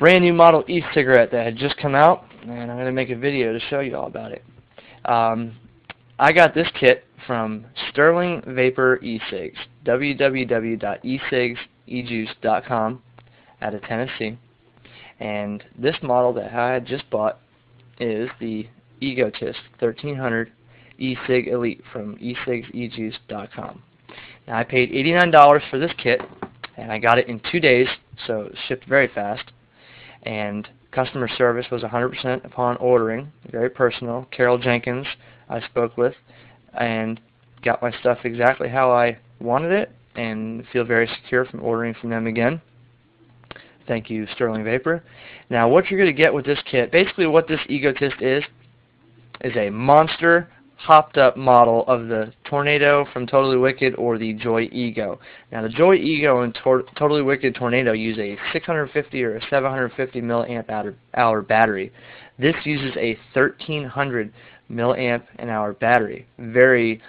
brand new model e-cigarette that had just come out, and I'm going to make a video to show you all about it. I got this kit from Sterling Vapor e-cigs, www.ecigjuice.com out of Tennessee. And this model that I had just bought is the Egotist 1300 e-cig Elite from ecigjuice.com. Now I paid $89 for this kit, and I got it in 2 days, so it shipped very fast. And customer service was 100% upon ordering, very personal. Carol Jenkins I spoke with, and got my stuff exactly how I wanted it, and feel very secure from ordering from them again. Thank you, Sterling Vapor. Now, what you're going to get with this kit, basically what this Egotist is a monster hopped up model of the Tornado from Totally Wicked or the Joy Ego. Now, the Joy Ego and Totally Wicked Tornado use a 650 or a 750 milliamp hour battery. This uses a 1300 milliamp an hour battery. Very,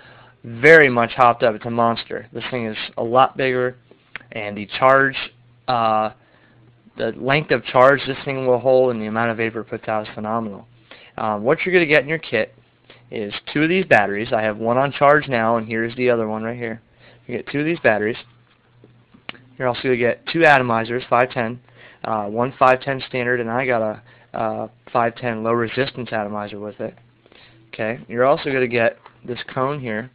very much hopped up. It's a monster. This thing is a lot bigger, and the charge, the length of charge this thing will hold and the amount of vapor it puts out is phenomenal. What you're going to get in your kit is 2 of these batteries. I have one on charge now, and here's the other one right here. You get 2 of these batteries. You're also going to get 2 atomizers, 510, one 510 standard, and I got a 510 low resistance atomizer with it. Okay. You're also going to get this cone here.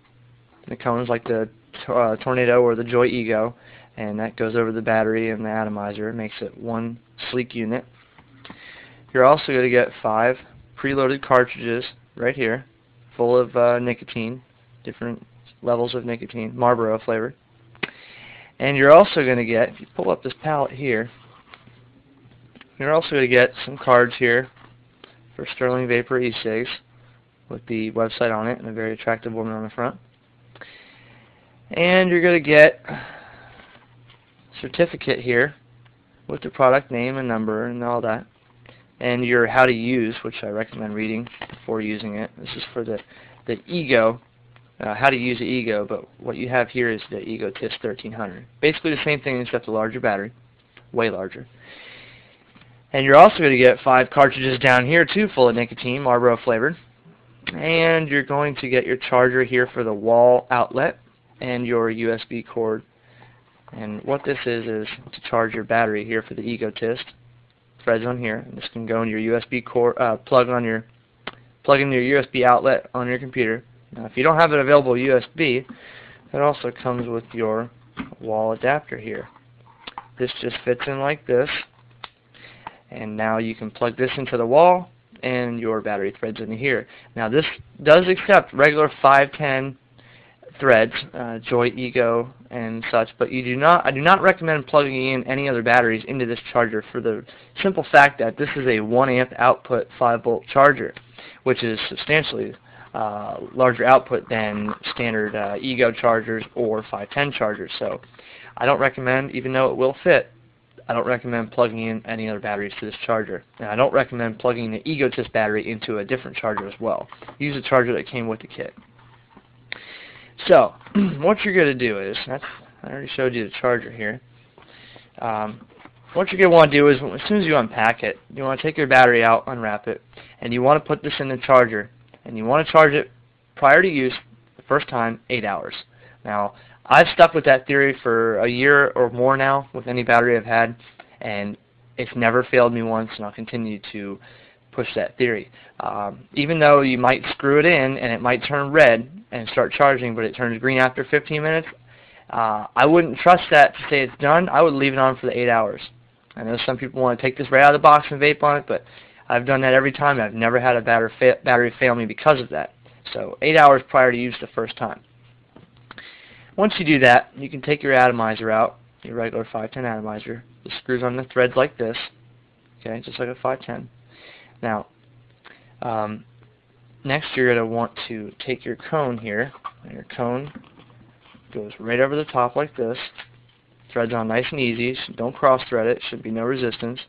The cone is like the Tornado or the Joy Ego, and that goes over the battery and the atomizer. It makes it one sleek unit. You're also going to get 5 preloaded cartridges right here, full of nicotine, different levels of nicotine, Marlboro flavored. And you're also going to get, if you pull up this pallet here, you're also going to get some cards here for Sterling Vapor e-cigs with the website on it and a very attractive woman on the front. And you're going to get a certificate here with the product name and number and all that, and your how to use, which I recommend reading before using it. This is for the Ego, how to use the Ego, but what you have here is the Egotist 1300. Basically the same thing except a larger battery, way larger. And you're also going to get 5 cartridges down here too, full of nicotine, Marlboro flavored. And you're going to get your charger here for the wall outlet and your USB cord. And what this is to charge your battery here for the Egotist. Threads on here. And this can go in your USB cord, plug in your USB outlet on your computer. Now, if you don't have an available USB, it also comes with your wall adapter here. This just fits in like this, and now you can plug this into the wall, and your battery threads into here. Now, this does accept regular 510 threads, Joy Ego and such, but I do not recommend plugging in any other batteries into this charger for the simple fact that this is a 1 amp output 5-volt charger, which is substantially larger output than standard Ego chargers or 510 chargers. So I don't recommend, even though it will fit, I don't recommend plugging in any other batteries to this charger. And I don't recommend plugging the Egotist battery into a different charger as well. Use a charger that came with the kit. So, what you're going to do is, I already showed you the charger here. What you're going to want to do is, as soon as you unpack it, you want to take your battery out, unwrap it, and you want to put this in the charger. And you want to charge it prior to use, the first time, 8 hours. Now, I've stuck with that theory for a year or more now with any battery I've had, and it's never failed me once, and I'll continue to push that theory. Even though you might screw it in and it might turn red and start charging, but it turns green after 15 minutes, I wouldn't trust that to say it's done. I would leave it on for the 8 hours. I know some people want to take this right out of the box and vape on it, but I've done that every time. I've never had a battery fail me because of that. So 8 hours prior to use the first time. Once you do that, you can take your atomizer out, your regular 510 atomizer. The screws on the threads like this, okay, just like a 510. Now, next you're going to want to take your cone here, and your cone goes right over the top like this. Threads on nice and easy, so don't cross thread it, should be no resistance.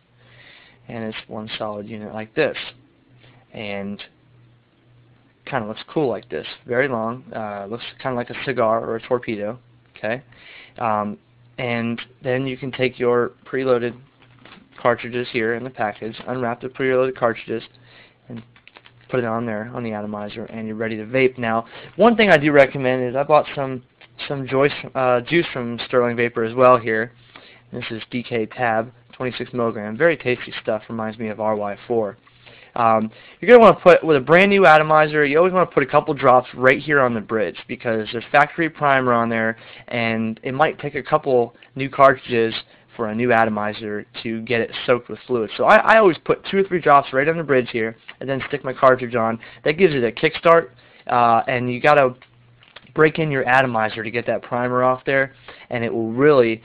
And it's one solid unit like this. And kind of looks cool like this. Very long, looks kind of like a cigar or a torpedo. Okay, and then you can take your preloaded cartridges here in the package. Unwrap the pre-loaded cartridges and put it on there on the atomizer, and you're ready to vape. Now, one thing I do recommend is I bought some juice from Sterling Vapor as well here. This is DK Tab, 26 milligram. Very tasty stuff. Reminds me of RY4. You're going to want to put, with a brand new atomizer, you always want to put a couple drops right here on the bridge, because there's factory primer on there, and it might take a couple new cartridges for a new atomizer to get it soaked with fluid. So I always put 2 or 3 drops right on the bridge here, and then stick my cartridge on. That gives it a kickstart, and you got to break in your atomizer to get that primer off there, and it will really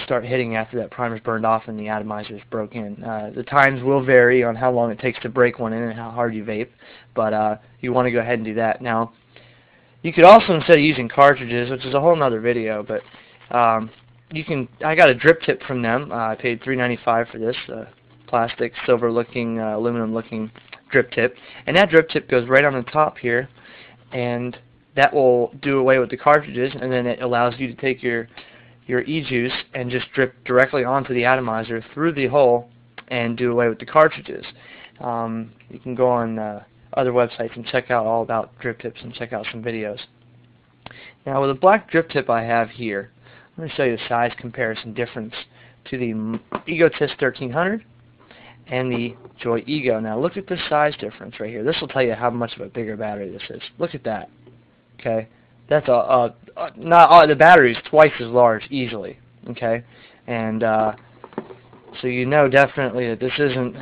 start hitting after that primer's burned off and the atomizer is broke in. The times will vary on how long it takes to break one in and how hard you vape, but you want to go ahead and do that. Now, you could also, instead of using cartridges, which is a whole nother video, but I got a drip tip from them. I paid $3.95 for this plastic, silver-looking, aluminum-looking drip tip, and that drip tip goes right on the top here, and that will do away with the cartridges, and then it allows you to take your e-juice and just drip directly onto the atomizer through the hole and do away with the cartridges. You can go on other websites and check out all about drip tips and check out some videos. Now, with the black drip tip I have here, I'm going to show you the size comparison difference to the Egotist 1300 and the Joy Ego. Now, look at the size difference right here. This will tell you how much of a bigger battery this is. Look at that. Okay, that's the battery is twice as large easily. Okay, and so you know definitely that this isn't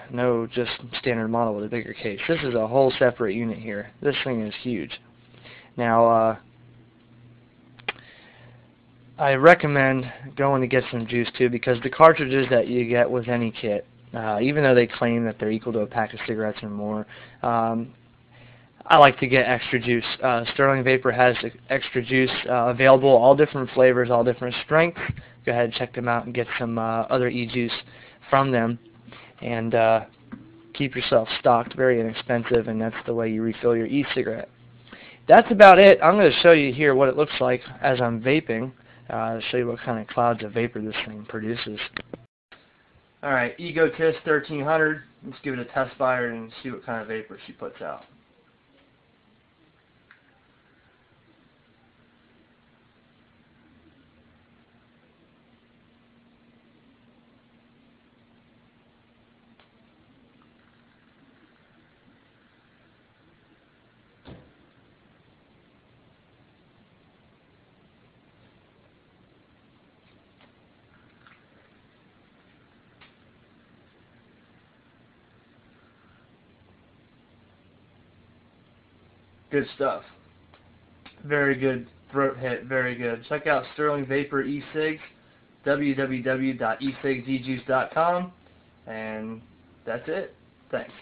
no just standard model with a bigger case. This is a whole separate unit here. This thing is huge. Now, I recommend going to get some juice too, because the cartridges that you get with any kit, even though they claim that they're equal to a pack of cigarettes or more, I like to get extra juice. Sterling Vapor has extra juice available, all different flavors, all different strengths. Go ahead and check them out and get some other e-juice from them, and keep yourself stocked. Very inexpensive, and that's the way you refill your e-cigarette. That's about it. I'm going to show you here what it looks like as I'm vaping. Show you what kind of clouds of vapor this thing produces. Alright, Egotist 1300. Let's give it a test fire and see what kind of vapor she puts out. Good stuff. Very good throat hit. Very good. Check out Sterling Vapor e-cig, www.ecigjuice.com, and that's it. Thanks.